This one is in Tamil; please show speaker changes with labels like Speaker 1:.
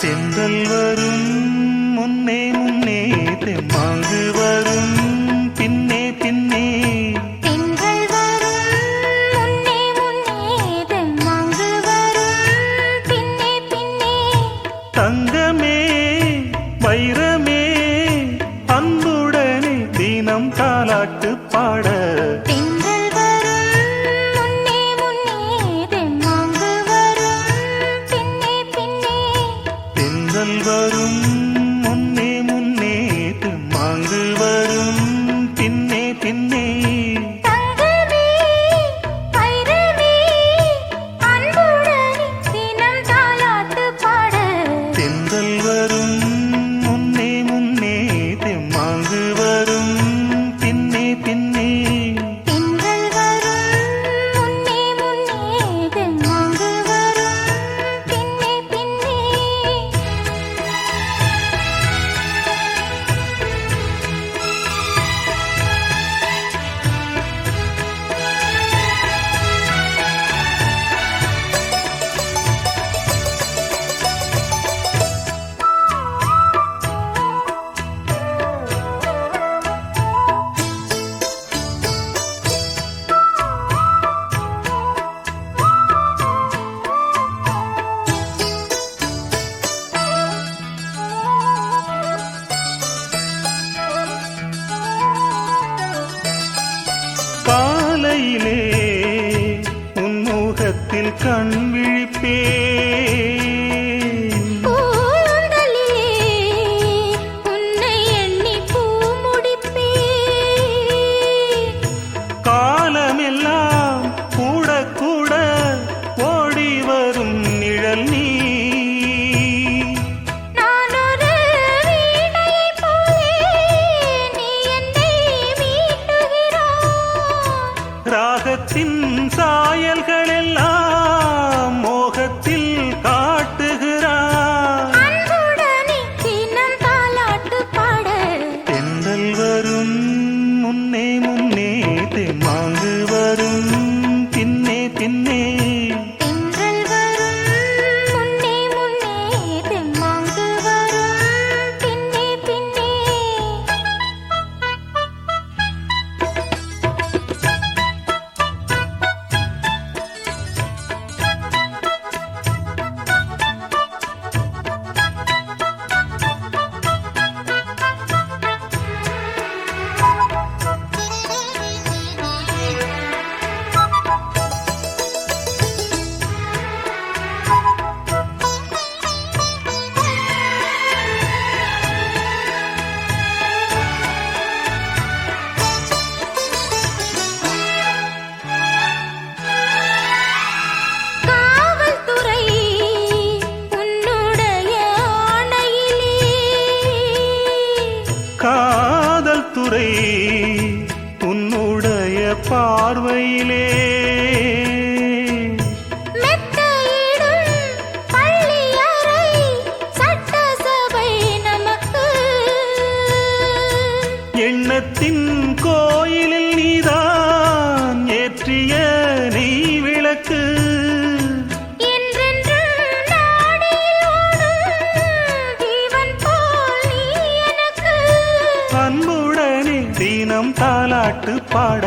Speaker 1: தென்றல் வரும் முன்னே முன்னே தெம்மாங்கு வரும் பின்னே பின்னே
Speaker 2: தென்றல் வரும் முன்னே முன்னே தெம்மாங்கு வரும் பின்னே பின்னே
Speaker 1: தங்கமே வைரமே அன்புடனே தினம் தாலாட்டு பாட
Speaker 2: தென்றல் வரும் முன்னே முன்னே தெம்மாங்கு வரும் பின்னே பின்னே
Speaker 1: தென்றல் வரும் முன்னே முன்னே தெம்மாங்கு வரும் பின்னே பின்னே
Speaker 2: தங்கமே வைரமே அன்புடனே தினம் தாலாட்டு பாட
Speaker 1: தென்றல் வரும் முன்னே முன்னே தெம்மாங்கு வரும் பின்னே பின்னே
Speaker 2: தென்றல் வரும் முன்னே முன்னே தெம்மாங்கு வரும் பின்னே பின்னே
Speaker 1: காலையிலே உன்முகத்தில் கண் விழிப்பேன்
Speaker 2: பூந்தலிலே உன்னை எண்ணி பூ முடிப்பேன்
Speaker 1: காலமெல்லாம் கூட கூட ஓடி வரும் நிழல் நீ
Speaker 2: நான் ஒரு வீணையைப் போலே நீ என்னை மீட்டுகிறாய்
Speaker 1: ராகத்தின் சாயல்கள் எல்லாம் மோகத்தில் காட்டுகிறார்
Speaker 2: அன்புடனே தினம் தாலாட்டு பாட
Speaker 1: தென்றல் வரும் முன்னே முன்னே தெம்மாங்கு வரும் பின்னே பின்னே
Speaker 2: தென்றல் வரும் முன்னே முன்னே தெம்மாங்கு வரும் பின்னே பின்னே காவல்துறை உன்னுடைய ஆணையிலே
Speaker 1: காதல் துறை உன்னுடைய பார்வையிலே
Speaker 2: மெத்தையிடும் பள்ளியறை சட்டசபை நமக்கு
Speaker 1: எண்ணத்தின் கோயிலில் நீதான் ஏற்றிய நெய் விளக்கு
Speaker 2: என்றென்றும் நாடியில் ஓடும் ஜீவன் போல் நீ எனக்கு
Speaker 1: அன்புடனே தினம் தாலாட்டு பாட